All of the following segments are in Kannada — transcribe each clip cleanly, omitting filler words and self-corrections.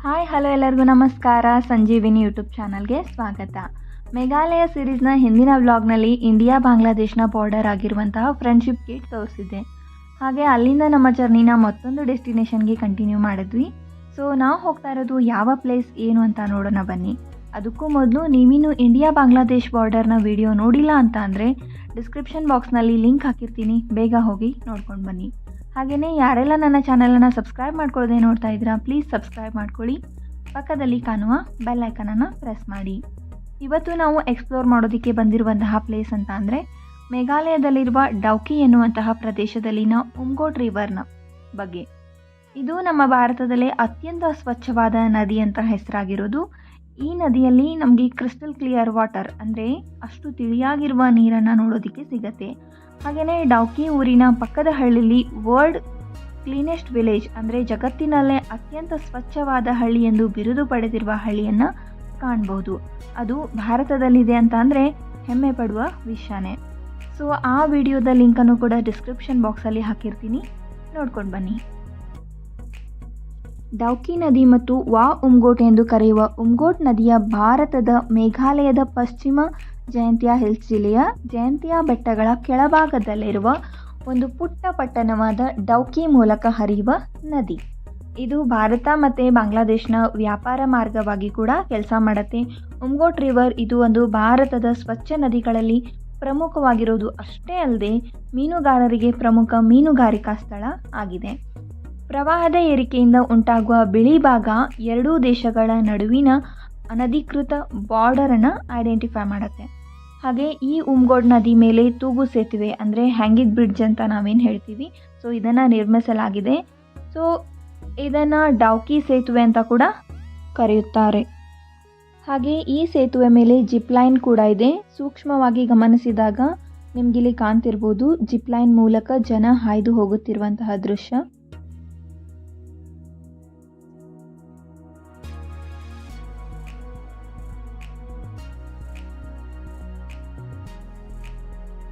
ಹಾಯ್ ಹಲೋ ಎಲ್ಲರಿಗೂ ನಮಸ್ಕಾರ. ಸಂಜೀವಿನಿ ಯೂಟ್ಯೂಬ್ ಚಾನಲ್ಗೆ ಸ್ವಾಗತ. ಮೇಘಾಲಯ ಸೀರೀಸ್ನ ಹಿಂದಿನ ವ್ಲಾಗ್ನಲ್ಲಿ ಇಂಡಿಯಾ ಬಾಂಗ್ಲಾದೇಶ್ನ ಬಾರ್ಡರ್ ಆಗಿರುವಂತಹ ಫ್ರೆಂಡ್ಶಿಪ್ ಗೇಟ್ ತೋರಿಸಿದ್ದೆ. ಹಾಗೆ ಅಲ್ಲಿಂದ ನಮ್ಮ ಜರ್ನಿನ ಮತ್ತೊಂದು ಡೆಸ್ಟಿನೇಷನ್ಗೆ ಕಂಟಿನ್ಯೂ ಮಾಡಿದ್ವಿ. ಸೊ ನಾವು ಹೋಗ್ತಾ ಇರೋದು ಯಾವ ಪ್ಲೇಸ್ ಏನು ಅಂತ ನೋಡೋಣ ಬನ್ನಿ. ಅದಕ್ಕೂ ಮೊದಲು ನೀವಿನ್ನು ಇಂಡಿಯಾ ಬಾಂಗ್ಲಾದೇಶ್ ಬಾರ್ಡರ್ನ ವಿಡಿಯೋ ನೋಡಿಲ್ಲ ಅಂತ ಅಂದರೆ ಡಿಸ್ಕ್ರಿಪ್ಷನ್ ಬಾಕ್ಸ್ನಲ್ಲಿ ಲಿಂಕ್ ಹಾಕಿರ್ತೀನಿ, ಬೇಗ ಹೋಗಿ ನೋಡ್ಕೊಂಡು ಬನ್ನಿ. ಹಾಗೆಯೇ ಯಾರೆಲ್ಲ ನನ್ನ ಚಾನಲನ್ನು ಸಬ್ಸ್ಕ್ರೈಬ್ ಮಾಡ್ಕೊಳ್ಳದೆ ನೋಡ್ತಾ ಇದ್ದೀರಾ, ಪ್ಲೀಸ್ ಸಬ್ಸ್ಕ್ರೈಬ್ ಮಾಡ್ಕೊಳ್ಳಿ. ಪಕ್ಕದಲ್ಲಿ ಕಾಣುವ ಬೆಲ್ ಐಕನನ್ನು ಪ್ರೆಸ್ ಮಾಡಿ. ಇವತ್ತು ನಾವು ಎಕ್ಸ್ಪ್ಲೋರ್ ಮಾಡೋದಕ್ಕೆ ಬಂದಿರುವಂತಹ ಪ್ಲೇಸ್ ಅಂತ ಅಂದರೆ ಮೇಘಾಲಯದಲ್ಲಿರುವ ಡೌಕಿ ಎನ್ನುವಂತಹ ಪ್ರದೇಶದಲ್ಲಿನ ಉಮ್ಗೋಟ್ ರಿವರ್ನ ಬಗ್ಗೆ. ಇದು ನಮ್ಮ ಭಾರತದಲ್ಲೇ ಅತ್ಯಂತ ಸ್ವಚ್ಛವಾದ ನದಿ ಅಂತ ಹೆಸರಾಗಿರೋದು. ಈ ನದಿಯಲ್ಲಿ ನಮಗೆ ಕ್ರಿಸ್ಟಲ್ ಕ್ಲಿಯರ್ ವಾಟರ್ ಅಂದರೆ ಅಷ್ಟು ತಿಳಿಯಾಗಿರುವ ನೀರನ್ನು ನೋಡೋದಕ್ಕೆ ಸಿಗತ್ತೆ. ಹಾಗೆಯೇ ಡೌಕಿ ಊರಿನ ಪಕ್ಕದ ಹಳ್ಳಿಲಿ ವರ್ಲ್ಡ್ ಕ್ಲೀನೆಸ್ಟ್ ವಿಲೇಜ್ ಅಂದರೆ ಜಗತ್ತಿನಲ್ಲೇ ಅತ್ಯಂತ ಸ್ವಚ್ಛವಾದ ಹಳ್ಳಿ ಎಂದು ಬಿರುದು ಪಡೆದಿರುವ ಹಳ್ಳಿಯನ್ನು ಕಾಣಬಹುದು. ಅದು ಭಾರತದಲ್ಲಿದೆ ಅಂತ ಅಂದರೆ ಹೆಮ್ಮೆ ಪಡುವ ವಿಷಯನೇ. ಸೊ ಆ ವಿಡಿಯೋದ ಲಿಂಕನ್ನು ಕೂಡ ಡಿಸ್ಕ್ರಿಪ್ಷನ್ ಬಾಕ್ಸಲ್ಲಿ ಹಾಕಿರ್ತೀನಿ, ನೋಡ್ಕೊಂಡು ಬನ್ನಿ. ಡೌಕಿ ನದಿ ಮತ್ತು ಉಮ್ಗೋಟ್ ಎಂದು ಕರೆಯುವ ಉಮ್ಗೋಟ್ ನದಿಯ ಭಾರತದ ಮೇಘಾಲಯದ ಪಶ್ಚಿಮ ಜಯಂತಿಯಾ ಹಿಲ್ಸ್ ಜಿಲ್ಲೆಯ ಜಯಂತಿಯಾ ಬೆಟ್ಟಗಳ ಕೆಳಭಾಗದಲ್ಲಿರುವ ಒಂದು ಪುಟ್ಟ ಪಟ್ಟಣವಾದ ಡೌಕಿ ಮೂಲಕ ಹರಿಯುವ ನದಿ. ಇದು ಭಾರತ ಮತ್ತು ಬಾಂಗ್ಲಾದೇಶನ ವ್ಯಾಪಾರ ಮಾರ್ಗವಾಗಿ ಕೂಡ ಕೆಲಸ ಮಾಡುತ್ತೆ. ಉಮ್ಗೋಟ್ ರಿವರ್ ಇದು ಒಂದು ಭಾರತದ ಸ್ವಚ್ಛ ನದಿಗಳಲ್ಲಿ ಪ್ರಮುಖವಾಗಿರೋದು ಅಷ್ಟೇ ಅಲ್ಲದೆ ಮೀನುಗಾರರಿಗೆ ಪ್ರಮುಖ ಮೀನುಗಾರಿಕಾ ಸ್ಥಳ ಆಗಿದೆ. ಪ್ರವಾಹದ ಏರಿಕೆಯಿಂದ ಉಂಟಾಗುವ ಬಿಳಿ ಭಾಗ ಎರಡೂ ದೇಶಗಳ ನಡುವಿನ ಅನಧಿಕೃತ ಬಾರ್ಡರನ್ನು ಐಡೆಂಟಿಫೈ ಮಾಡುತ್ತೆ. ಹಾಗೆ ಈ ಉಮ್ಗೋಟ್ ನದಿ ಮೇಲೆ ತೂಗು ಸೇತುವೆ ಅಂದರೆ ಹ್ಯಾಂಗಿಂಗ್ ಬ್ರಿಡ್ಜ್ ಅಂತ ನಾವೇನು ಹೇಳ್ತೀವಿ, ಸೊ ಇದನ್ನು ನಿರ್ಮಿಸಲಾಗಿದೆ. ಸೊ ಇದನ್ನು ಡೌಕಿ ಸೇತುವೆ ಅಂತ ಕೂಡ ಕರೆಯುತ್ತಾರೆ. ಹಾಗೆ ಈ ಸೇತುವೆ ಮೇಲೆ ಜಿಪ್ ಲೈನ್ ಕೂಡ ಇದೆ. ಸೂಕ್ಷ್ಮವಾಗಿ ಗಮನಿಸಿದಾಗ ನಿಮಗಿಲ್ಲಿ ಕಾಣ್ತಿರ್ಬೋದು, ಜಿಪ್ ಲೈನ್ ಮೂಲಕ ಜನ ಹಾಯ್ದು ಹೋಗುತ್ತಿರುವಂತಹ ದೃಶ್ಯ.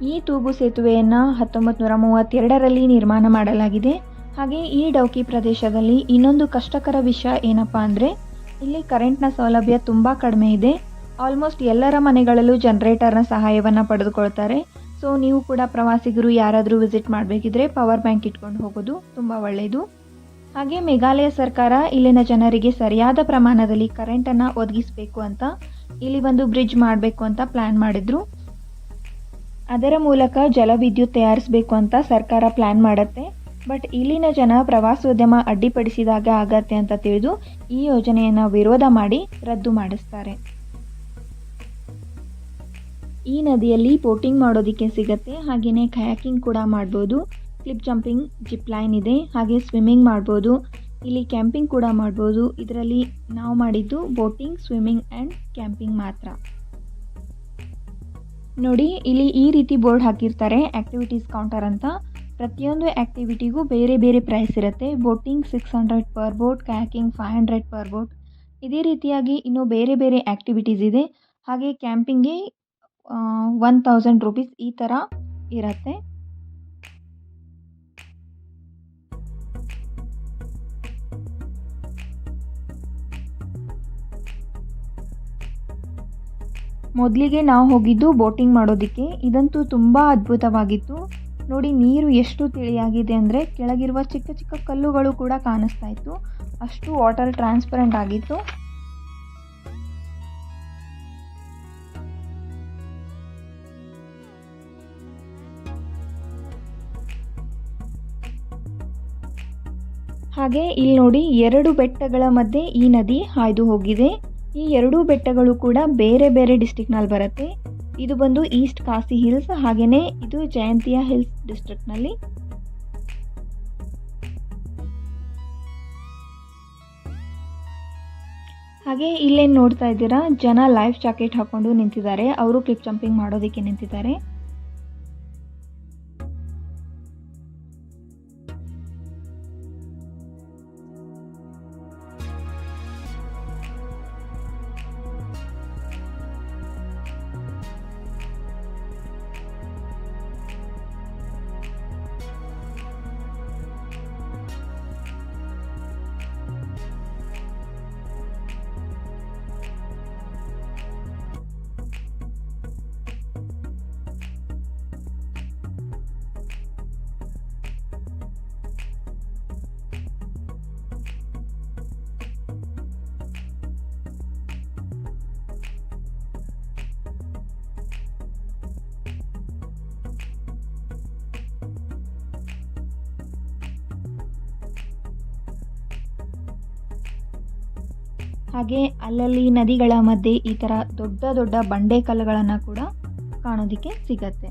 ಈ ತೂಗು ಸೇತುವೆಯನ್ನು 1932ರಲ್ಲಿ ನಿರ್ಮಾಣ ಮಾಡಲಾಗಿದೆ. ಹಾಗೆ ಈ ಡೌಕಿ ಪ್ರದೇಶದಲ್ಲಿ ಇನ್ನೊಂದು ಕಷ್ಟಕರ ವಿಷಯ ಏನಪ್ಪ ಅಂದರೆ ಇಲ್ಲಿ ಕರೆಂಟ್ನ ಸೌಲಭ್ಯ ತುಂಬ ಕಡಿಮೆ ಇದೆ. ಆಲ್ಮೋಸ್ಟ್ ಎಲ್ಲರ ಮನೆಗಳಲ್ಲೂ ಜನರೇಟರ್ನ ಸಹಾಯವನ್ನು ಪಡೆದುಕೊಳ್ತಾರೆ. ಸೊ ನೀವು ಕೂಡ ಪ್ರವಾಸಿಗರು ಯಾರಾದರೂ ವಿಸಿಟ್ ಮಾಡಬೇಕಿದ್ರೆ ಪವರ್ ಬ್ಯಾಂಕ್ ಇಟ್ಕೊಂಡು ಹೋಗೋದು ತುಂಬ ಒಳ್ಳೆಯದು. ಹಾಗೆ ಮೇಘಾಲಯ ಸರ್ಕಾರ ಇಲ್ಲಿನ ಜನರಿಗೆ ಸರಿಯಾದ ಪ್ರಮಾಣದಲ್ಲಿ ಕರೆಂಟನ್ನು ಒದಗಿಸಬೇಕು ಅಂತ ಇಲ್ಲಿ ಒಂದು ಬ್ರಿಡ್ಜ್ ಮಾಡಬೇಕು ಅಂತ ಪ್ಲ್ಯಾನ್ ಮಾಡಿದ್ರು. ಅದರ ಮೂಲಕ ಜಲವಿದ್ಯುತ್ ತಯಾರಿಸಬೇಕು ಅಂತ ಸರ್ಕಾರ ಪ್ಲ್ಯಾನ್ ಮಾಡುತ್ತೆ. ಬಟ್ ಇಲ್ಲಿನ ಜನ ಪ್ರವಾಸೋದ್ಯಮ ಅಡ್ಡಿಪಡಿಸಿದಾಗ ಆಗತ್ತೆ ಅಂತ ತಿಳಿದು ಈ ಯೋಜನೆಯನ್ನು ವಿರೋಧ ಮಾಡಿ ರದ್ದು ಮಾಡಿಸ್ತಾರೆ. ಈ ನದಿಯಲ್ಲಿ ಬೋಟಿಂಗ್ ಮಾಡೋದಕ್ಕೆ ಸಿಗತ್ತೆ. ಹಾಗೆಯೇ ಕಯಾಕಿಂಗ್ ಕೂಡ ಮಾಡ್ಬೋದು. ಕ್ಲಿಪ್ ಜಂಪಿಂಗ್, ಜಿಪ್ ಲೈನ್ ಇದೆ. ಹಾಗೆ ಸ್ವಿಮ್ಮಿಂಗ್ ಮಾಡ್ಬೋದು. ಇಲ್ಲಿ ಕ್ಯಾಂಪಿಂಗ್ ಕೂಡ ಮಾಡ್ಬೋದು. ಇದರಲ್ಲಿ ನಾವು ಮಾಡಿದ್ದು ಬೋಟಿಂಗ್, ಸ್ವಿಮ್ಮಿಂಗ್ ಆ್ಯಂಡ್ ಕ್ಯಾಂಪಿಂಗ್ ಮಾತ್ರ. ನೋಡಿ, ಇಲ್ಲಿ ಈ ರೀತಿ ಬೋರ್ಡ್ ಹಾಕಿರ್ತಾರೆ, ಆ್ಯಕ್ಟಿವಿಟೀಸ್ ಕೌಂಟರ್ ಅಂತ. ಪ್ರತಿಯೊಂದು ಆ್ಯಕ್ಟಿವಿಟಿಗೂ ಬೇರೆ ಬೇರೆ ಪ್ರೈಸ್ ಇರುತ್ತೆ. Boating 600 per boat, kayaking 500 per boat. ಇದೇ ರೀತಿಯಾಗಿ ಇನ್ನೂ ಬೇರೆ ಬೇರೆ ಆ್ಯಕ್ಟಿವಿಟೀಸ್ ಇದೆ. ಹಾಗೆ ಕ್ಯಾಂಪಿಂಗ್ಗೆ 1000 ರೂಪೀಸ್ ಈ ಥರ ಇರುತ್ತೆ. ಮೊದಲಿಗೆ ನಾವು ಹೋಗಿದ್ದು ಬೋಟಿಂಗ್ ಮಾಡೋದಕ್ಕೆ. ಇದಂತೂ ತುಂಬ ಅದ್ಭುತವಾಗಿತ್ತು. ನೋಡಿ, ನೀರು ಎಷ್ಟು ತಿಳಿಯಾಗಿದೆ ಅಂದರೆ ಕೆಳಗಿರುವ ಚಿಕ್ಕ ಚಿಕ್ಕ ಕಲ್ಲುಗಳು ಕೂಡ ಕಾಣಿಸ್ತಾ ಇತ್ತು. ಅಷ್ಟು ವಾಟರ್ ಟ್ರಾನ್ಸ್ಪರೆಂಟ್ ಆಗಿತ್ತು. ಹಾಗೆ ಇಲ್ಲಿ ನೋಡಿ, 2 ಬೆಟ್ಟಗಳ ಮಧ್ಯೆ ಈ ನದಿ ಹಾಯ್ದು ಹೋಗಿದೆ. ಈ 2 ಬೆಟ್ಟಗಳು ಕೂಡ ಬೇರೆ ಬೇರೆ ಡಿಸ್ಟ್ರಿಕ್ನಲ್ಲಿ ಬರುತ್ತೆ. ಇದು ಬಂದು ಈಸ್ಟ್ ಕಾಸಿ ಹಿಲ್ಸ್, ಹಾಗೆಯೇ ಇದು ಜಯಂತಿಯಾ ಹಿಲ್ಸ್ ಡಿಸ್ಟ್ರಿಕ್ಟ್ನಲ್ಲಿ. ಹಾಗೆ ಇಲ್ಲೇನು ನೋಡ್ತಾ ಇದ್ದೀರಾ, ಜನ ಲೈಫ್ ಜಾಕೆಟ್ ಹಾಕೊಂಡು ನಿಂತಿದ್ದಾರೆ. ಅವರು ಕ್ಲಿಪ್ ಜಂಪಿಂಗ್ ಮಾಡೋದಕ್ಕೆ ನಿಂತಿದ್ದಾರೆ. ಹಾಗೆ ಅಲ್ಲಲ್ಲಿ ನದಿಗಳ ಮಧ್ಯೆ ಈ ಥರ ದೊಡ್ಡ ದೊಡ್ಡ ಬಂಡೆ ಕಲ್ಲುಗಳನ್ನು ಕೂಡ ಕಾಣೋದಕ್ಕೆ ಸಿಗತ್ತೆ.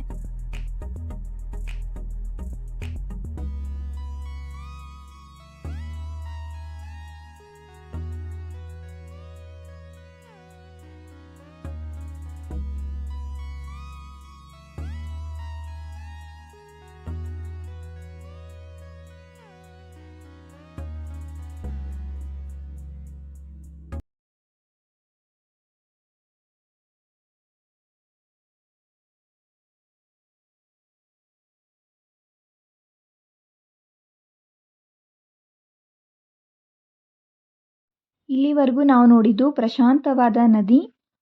ಇಲ್ಲಿವರೆಗೂ ನಾವು ನೋಡಿದ್ದು ಪ್ರಶಾಂತವಾದ ನದಿ.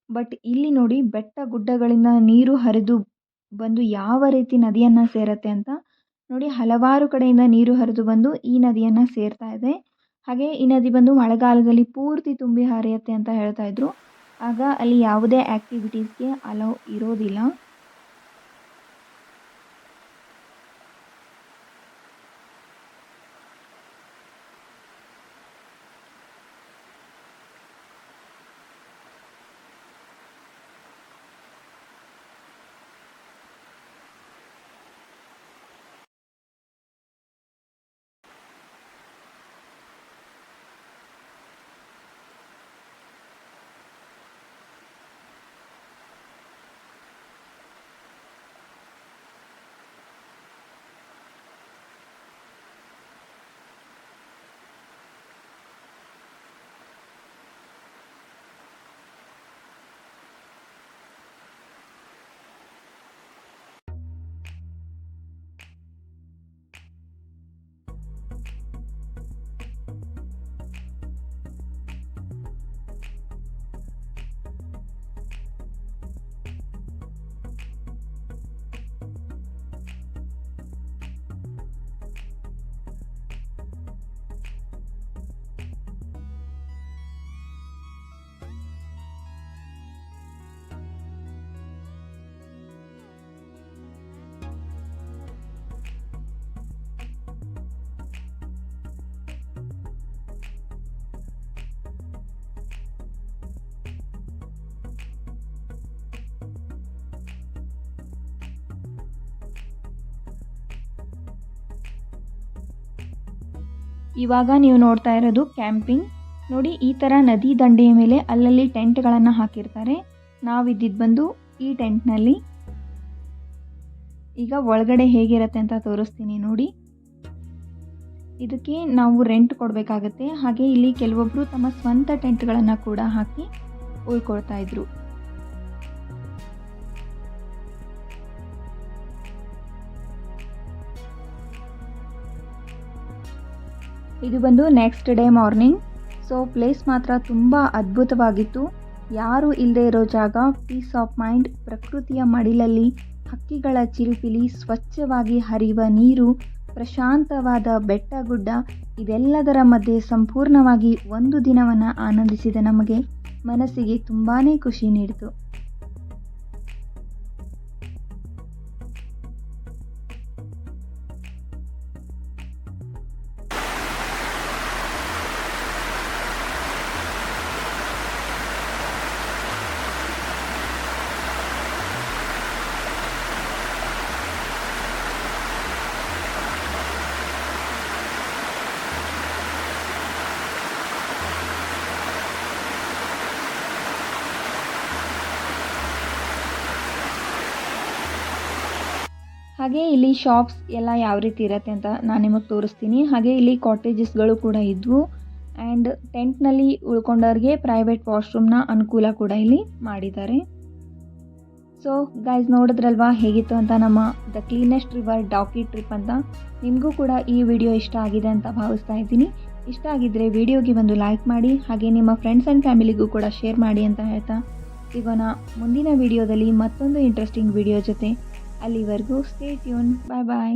ಬಟ್ ಇಲ್ಲಿ ನೋಡಿ ಬೆಟ್ಟ ಗುಡ್ಡಗಳಿಂದ ನೀರು ಹರಿದು ಬಂದು ಯಾವ ರೀತಿ ನದಿಯನ್ನು ಸೇರತ್ತೆ ಅಂತ ನೋಡಿ. ಹಲವಾರು ಕಡೆಯಿಂದ ನೀರು ಹರಿದು ಬಂದು ಈ ನದಿಯನ್ನು ಸೇರ್ತಾ ಇದೆ. ಹಾಗೆ ಈ ನದಿ ಬಂದು ಮಳೆಗಾಲದಲ್ಲಿ ಪೂರ್ತಿ ತುಂಬಿ ಹರಿಯುತ್ತೆ ಅಂತ ಹೇಳ್ತಾ ಇದ್ರು. ಆಗ ಅಲ್ಲಿ ಯಾವುದೇ ಆ್ಯಕ್ಟಿವಿಟೀಸ್ಗೆ ಅಲೌ ಇರೋದಿಲ್ಲ. ಇವಾಗ ನೀವು ನೋಡ್ತಾ ಇರೋದು ಕ್ಯಾಂಪಿಂಗ್. ನೋಡಿ ಈ ಥರ ನದಿ ದಂಡೆಯ ಮೇಲೆ ಅಲ್ಲಲ್ಲಿ ಟೆಂಟ್ಗಳನ್ನು ಹಾಕಿರ್ತಾರೆ. ನಾವಿದ್ದಿದ್ದು ಬಂದು ಈ ಟೆಂಟ್ನಲ್ಲಿ. ಈಗ ಒಳಗಡೆ ಹೇಗಿರುತ್ತೆ ಅಂತ ತೋರಿಸ್ತೀನಿ ನೋಡಿ. ಇದಕ್ಕೆ ನಾವು ರೆಂಟ್ ಕೊಡಬೇಕಾಗತ್ತೆ. ಹಾಗೆ ಇಲ್ಲಿ ಕೆಲವೊಬ್ಬರು ತಮ್ಮ ಸ್ವಂತ ಟೆಂಟ್ಗಳನ್ನು ಕೂಡ ಹಾಕಿ ಉಳ್ಕೊಳ್ತಾ ಇದ್ರು. ಇದು ಬಂದು next day morning. So place ಮಾತ್ರ ತುಂಬ ಅದ್ಭುತವಾಗಿತ್ತು. ಯಾರು ಇಲ್ಲದೆ ಇರೋ ಜಾಗ, ಪೀಸ್ ಆಫ್ ಮೈಂಡ್, ಪ್ರಕೃತಿಯ ಮಡಿಲಲ್ಲಿ ಹಕ್ಕಿಗಳ ಚಿಲಿಪಿಲಿ, ಸ್ವಚ್ಛವಾಗಿ ಹರಿಯುವ ನೀರು, ಪ್ರಶಾಂತವಾದ ಬೆಟ್ಟ ಗುಡ್ಡ, ಇದೆಲ್ಲದರ ಮಧ್ಯೆ ಸಂಪೂರ್ಣವಾಗಿ ಒಂದು ದಿನವನ್ನು ಆನಂದಿಸಿದ ನಮಗೆ ಮನಸ್ಸಿಗೆ ತುಂಬಾ ಖುಷಿ ನೀಡಿತು. ಹಾಗೆ ಇಲ್ಲಿ ಶಾಪ್ಸ್ ಎಲ್ಲ ಯಾವ ರೀತಿ ಇರುತ್ತೆ ಅಂತ ನಾನು ನಿಮಗೆ ತೋರಿಸ್ತೀನಿ. ಹಾಗೆ ಇಲ್ಲಿ ಕಾಟೇಜಸ್ಗಳು ಕೂಡ ಇದ್ವು. ಆ್ಯಂಡ್ ಟೆಂಟ್ನಲ್ಲಿ ಉಳ್ಕೊಂಡವ್ರಿಗೆ ಪ್ರೈವೇಟ್ ವಾಶ್ರೂಮ್ನ ಅನುಕೂಲ ಕೂಡ ಇಲ್ಲಿ ಮಾಡಿದ್ದಾರೆ. ಸೊ ಗೈಸ್, ನೋಡಿದ್ರಲ್ವಾ ಹೇಗಿತ್ತು ಅಂತ ನಮ್ಮ the cleanest river Dawki trip ಅಂತ. ನಿಮಗೂ ಕೂಡ ಈ ವಿಡಿಯೋ ಇಷ್ಟ ಆಗಿದೆ ಅಂತ ಭಾವಿಸ್ತಾ ಇದ್ದೀನಿ. ಇಷ್ಟ ಆಗಿದ್ದರೆ ವಿಡಿಯೋಗೆ ಒಂದು ಲೈಕ್ ಮಾಡಿ, ಹಾಗೆ ನಿಮ್ಮ ಫ್ರೆಂಡ್ಸ್ ಆ್ಯಂಡ್ ಫ್ಯಾಮಿಲಿಗೂ ಕೂಡ ಶೇರ್ ಮಾಡಿ ಅಂತ ಹೇಳ್ತಾ ಸಿಗೋಣ ಮುಂದಿನ ವಿಡಿಯೋದಲ್ಲಿ ಮತ್ತೊಂದು ಇಂಟ್ರೆಸ್ಟಿಂಗ್ ವಿಡಿಯೋ ಜೊತೆ. ಅಲ್ಲಿವರೆಗೂ ಸ್ಟೇ ಟ್ಯೂನ್. ಬಾಯ್ ಬಾಯ್.